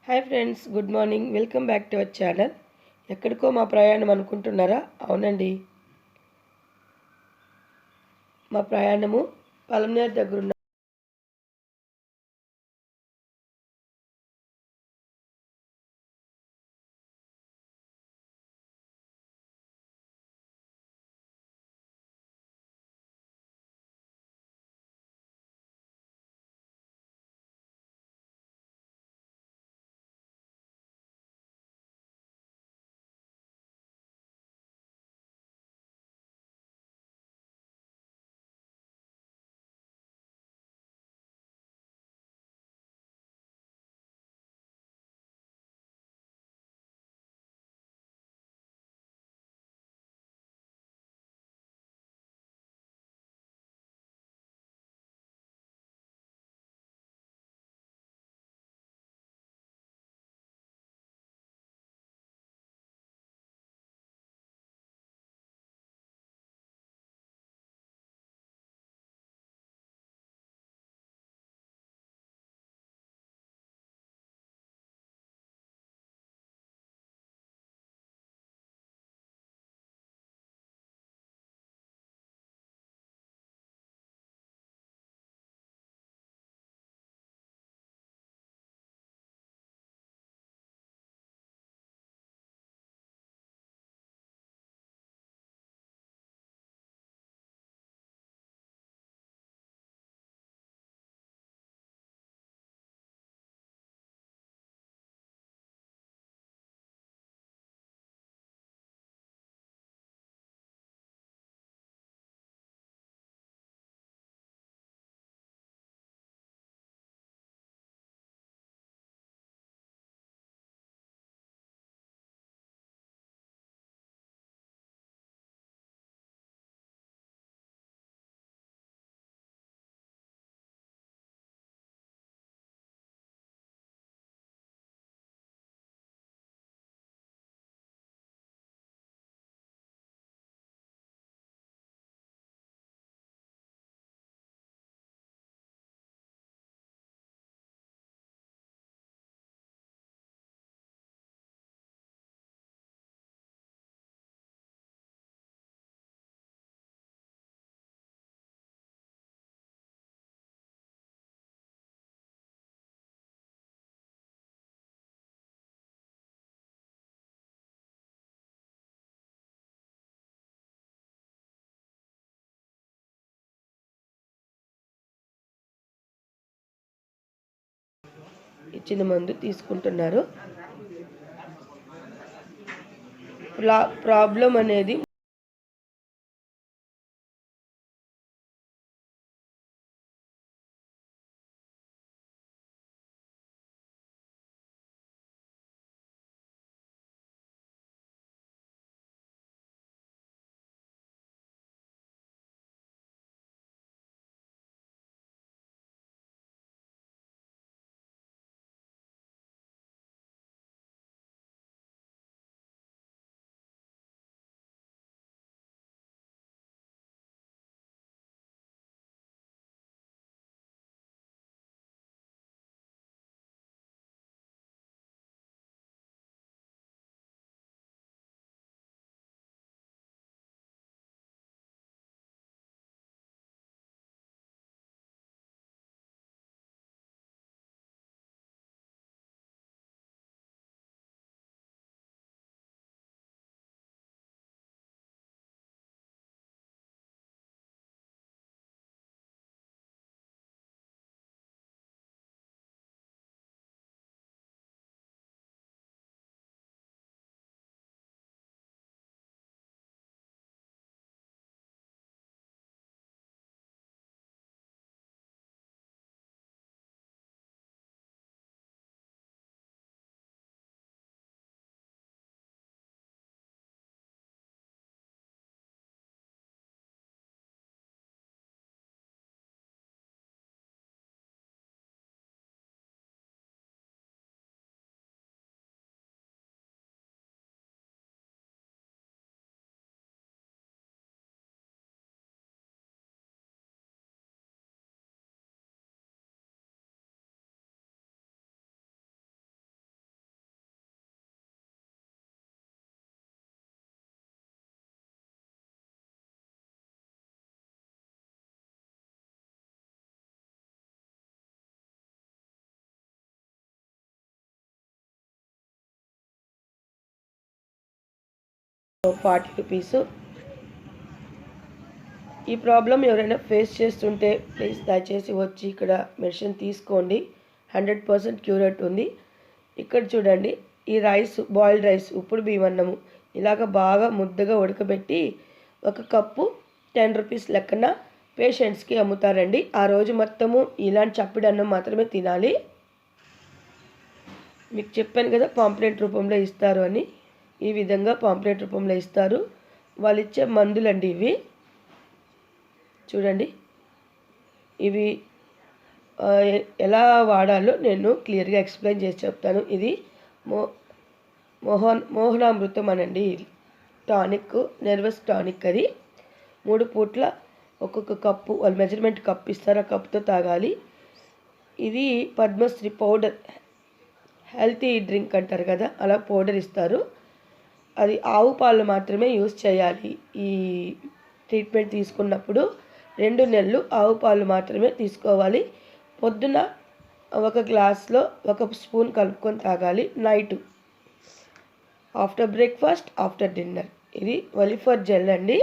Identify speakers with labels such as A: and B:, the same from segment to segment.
A: Hi friends, good morning. Welcome back to our channel. ఎక్కడికో మా ప్రయాణం అనుకుంటున్నారా? అవునండి, మా ప్రయాణము పలమనేరు దగ్గరున్న ఇచ్చిన మందు తీసుకుంటున్నారు. ప్రాబ్లం అనేది 40 రూపీస్. ఈ ప్రాబ్లం ఎవరైనా ఫేస్ చేస్తుంటే ప్లీజ్ దయచేసి వచ్చి ఇక్కడ మెడిసిన్ తీసుకోండి. 100% క్యూర్ అవుతుంది. ఇక్కడ చూడండి, ఈ రైస్ బాయిల్డ్ రైస్ ఉప్పుడు బియ్యం అన్నము ఇలాగ బాగా ముద్దగా ఉడకబెట్టి 1 కప్పు 10 రూపీస్ లెక్కన పేషెంట్స్కి అమ్ముతారండి. ఆ రోజు మొత్తము ఇలాంటి చప్పిడి అన్నం మాత్రమే తినాలి. మీకు చెప్పాను కదా పాంప్లెట్ రూపంలో ఇస్తారు అని. ఈ విధంగా పాంప్లెట్ రూపంలో ఇస్తారు. వాళ్ళు ఇచ్చే మందులండి ఇవి. చూడండి, ఇవి ఎలా వాడాలో నేను క్లియర్గా ఎక్స్ప్లెయిన్ చేసి చెప్తాను. ఇది మోహనామృతం అనండి. Tonic, nervous tonic. అది 3 పూట్ల ఒక్కొక్క కప్పు వాళ్ళు మెజర్మెంట్ కప్ ఇస్తారు, ఆ కప్తో తాగాలి. ఇది పద్మశ్రీ పౌడర్, హెల్తీ డ్రింక్ అంటారు కదా, అలా పౌడర్ ఇస్తారు. అది ఆవు పాలు మాత్రమే యూజ్ చేయాలి. ఈ ట్రీట్మెంట్ తీసుకున్నప్పుడు 2 నెలలు ఆవు పాలు మాత్రమే తీసుకోవాలి. పొద్దున 1 గ్లాస్లో 1 స్పూన్ కలుపుకొని తాగాలి. Night after breakfast, after dinner. ఇది వలిఫర్ జెల్ అండి.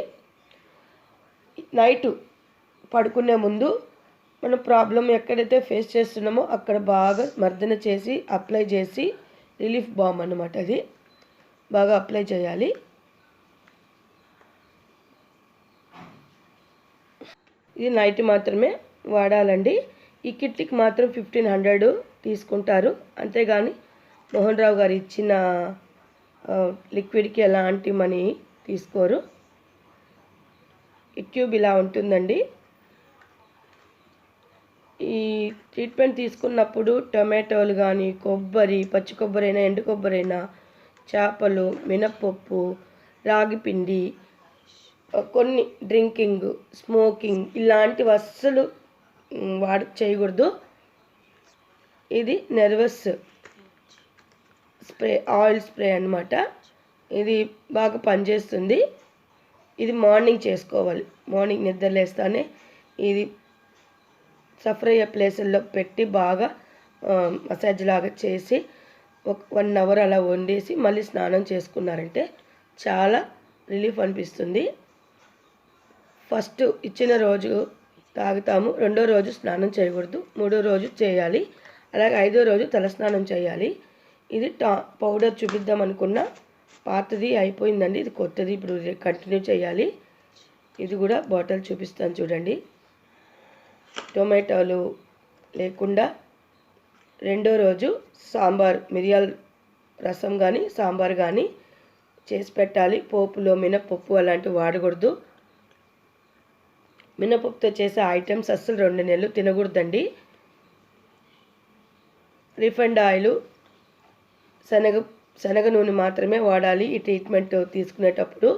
A: నైటు పడుకునే ముందు మన ప్రాబ్లం ఎక్కడైతే ఫేస్ చేస్తున్నామో అక్కడ బాగా మర్దన చేసి అప్లై చేసి, రిలీఫ్ బామ్ అన్నమాట, అది బాగా అప్లై చేయాలి. ఇది నైట్ మాత్రమే వాడాలండి. ఈ కిట్కి మాత్రం 1500 తీసుకుంటారు. అంతేగాని మోహన్ రావు గారు ఇచ్చిన లిక్విడ్కి ఎలాంటి మనీ తీసుకోరు. ఈ ట్యూబ్ ఇలా ఉంటుందండి. ఈ ట్రీట్మెంట్ తీసుకున్నప్పుడు టొమాటోలు కానీ, కొబ్బరి, పచ్చి కొబ్బరి అయినా, ఎండు కొబ్బరి అయినా, చేపలు, మినప్పప్పు, రాగి పిండి, కొన్ని డ్రింకింగ్, స్మోకింగ్ ఇలాంటివి అస్సలు చేయకూడదు. ఇది నర్వస్ స్ప్రే, ఆయిల్ స్ప్రే అన్నమాట. ఇది బాగా పనిచేస్తుంది. ఇది మార్నింగ్ చేసుకోవాలి. మార్నింగ్ నిద్రలేస్తానే ఇది సఫర్ అయ్యే ప్లేసుల్లో పెట్టి బాగా మసాజ్ లాగా చేసి 1 అవర్ అలా వండేసి మళ్ళీ స్నానం చేసుకున్నారంటే చాలా రిలీఫ్ అనిపిస్తుంది. ఫస్ట్ ఇచ్చిన రోజు తాగుతాము, 2వ రోజు స్నానం చేయకూడదు, 3వ రోజు చేయాలి, అలాగే 5వ రోజు తలస్నానం చేయాలి. ఇది పౌడర్ చూపిద్దాం అనుకున్నా, పాతది అయిపోయిందండి. ఇది కొత్తది ఇప్పుడు కంటిన్యూ చేయాలి. ఇది కూడా బాటిల్ చూపిస్తాను చూడండి. టొమాటోలు లేకుండా 2వ రోజు సాంబార్, మిరియాల రసం కానీ సాంబార్ కానీ చేసి పెట్టాలి. పోపులో మినపప్పు అలాంటివి వాడకూడదు. మినపప్పుతో చేసే ఐటమ్స్ అస్సలు 2 నెలలు తినకూడదండి. రిఫైండ్ ఆయిల్, శనగ నూనె మాత్రమే వాడాలి ఈ ట్రీట్మెంట్ తీసుకునేటప్పుడు.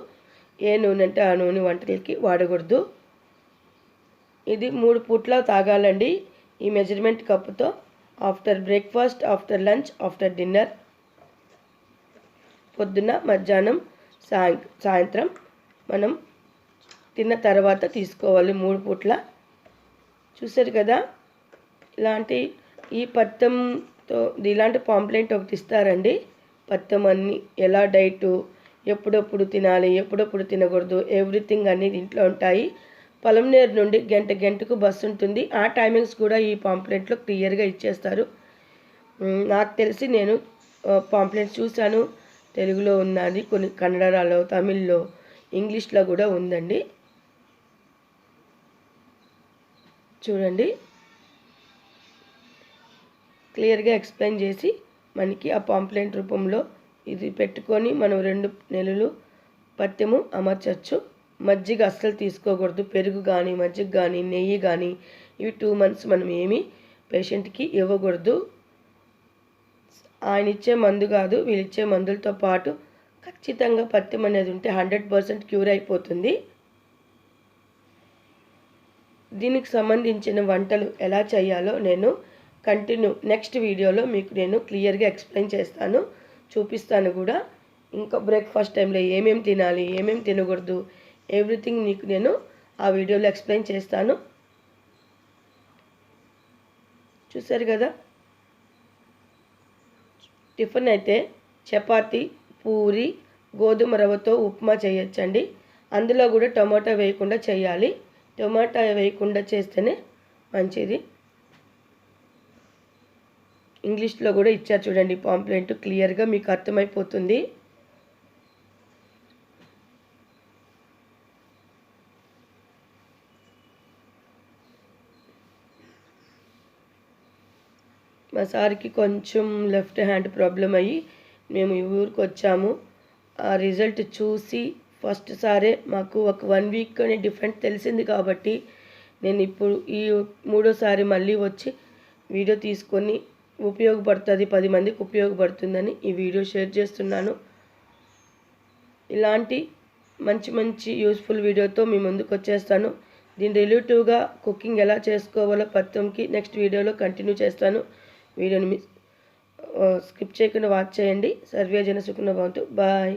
A: ఏ నూనె అంటే ఆ నూనె వంటలకి వాడకూడదు. ఇది 3 పూట్ల తాగాలండి ఈ మెజర్మెంట్ కప్పుతో. After breakfast, after lunch, after dinner. పొద్దున్న, మధ్యాహ్నం, సాయంత్రం మనం తిన్న తర్వాత తీసుకోవాలి 3 పూట్ల. చూసారు కదా, ఈ పత్యంతో ఇలాంటి పాంప్లెంట్ ఒకటి ఇస్తారండి. పత్యం అన్నీ ఎలా డైటు, ఎప్పుడప్పుడు తినాలి, ఎప్పుడప్పుడు తినకూడదు, ఎవ్రీథింగ్ అన్నీ దీంట్లో ఉంటాయి. పలమనేరు నుండి గంటకు బస్సు ఉంటుంది. ఆ టైమింగ్స్ కూడా ఈ పాంప్లెంట్లో క్లియర్గా ఇచ్చేస్తారు. నాకు తెలిసి నేను పాంప్లెంట్స్ చూశాను. తెలుగులో ఉన్నది, కొన్ని కన్నడలో, తమిళ్లో, ఇంగ్లీష్లో కూడా ఉందండి. చూడండి, క్లియర్గా ఎక్స్ప్లెయిన్ చేసి మనకి ఆ పాంప్లెంట్ రూపంలో ఇది పెట్టుకొని మనం 2 నెలలు పత్యము అమర్చచ్చు. మజ్జిగ అస్సలు తీసుకోకూడదు. పెరుగు కానీ, మజ్జిగ కానీ, నెయ్యి కానీ ఇవి 2 మంత్స్ మనం ఏమీ పేషెంట్కి ఇవ్వకూడదు. ఆయన ఇచ్చే మందు కాదు, వీళ్ళు ఇచ్చే మందులతో పాటు ఖచ్చితంగా పత్యం అనేది ఉంటే 100% క్యూర్ అయిపోతుంది. దీనికి సంబంధించిన వంటలు ఎలా చేయాలో నేను నెక్స్ట్ వీడియోలో మీకు నేను క్లియర్గా ఎక్స్ప్లెయిన్ చేస్తాను, చూపిస్తాను కూడా. ఇంకా బ్రేక్ఫాస్ట్ టైంలో ఏమేమి తినాలి, ఏమేమి తినకూడదు, ఎవ్రీథింగ్ మీకు నేను ఆ వీడియోలో ఎక్స్ప్లెయిన్ చేస్తాను. చూసారు కదా, టిఫిన్ అయితే చపాతి, పూరి, గోధుమ రవ్వతో ఉప్మా చేయొచ్చండి. అందులో కూడా టమాటా వేయకుండా చేయాలి. టమాటా వేయకుండా చేస్తేనే మంచిది. ఇంగ్లీష్లో కూడా ఇచ్చారు చూడండి పాంప్లెంట్, క్లియర్గా మీకు అర్థమైపోతుంది. మా సార్కి కొంచెం లెఫ్ట్ హ్యాండ్ ప్రాబ్లం అయ్యి మేము ఈ ఊరికి వచ్చాము. ఆ రిజల్ట్ చూసి ఫస్ట్ సారే మాకు ఒక 1 వీక్లోనే డిఫరెంట్ తెలిసింది కాబట్టి నేను ఇప్పుడు ఈ మూడోసారి మళ్ళీ వచ్చి వీడియో తీసుకొని ఉపయోగపడుతుంది, 10 మందికి ఉపయోగపడుతుందని ఈ వీడియో షేర్ చేస్తున్నాను. ఇలాంటి మంచి మంచి యూస్ఫుల్ వీడియోతో మీ ముందుకు వచ్చేస్తాను. దీని రిలేటివ్గా కుకింగ్ ఎలా చేసుకోవాలో పత్తంకి నెక్స్ట్ వీడియోలో కంటిన్యూ చేస్తాను. వీడియోని స్కిప్ చేయకుండా వాచ్ చేయండి. సర్వే జన సుఖినో భవంతు. బాయ్.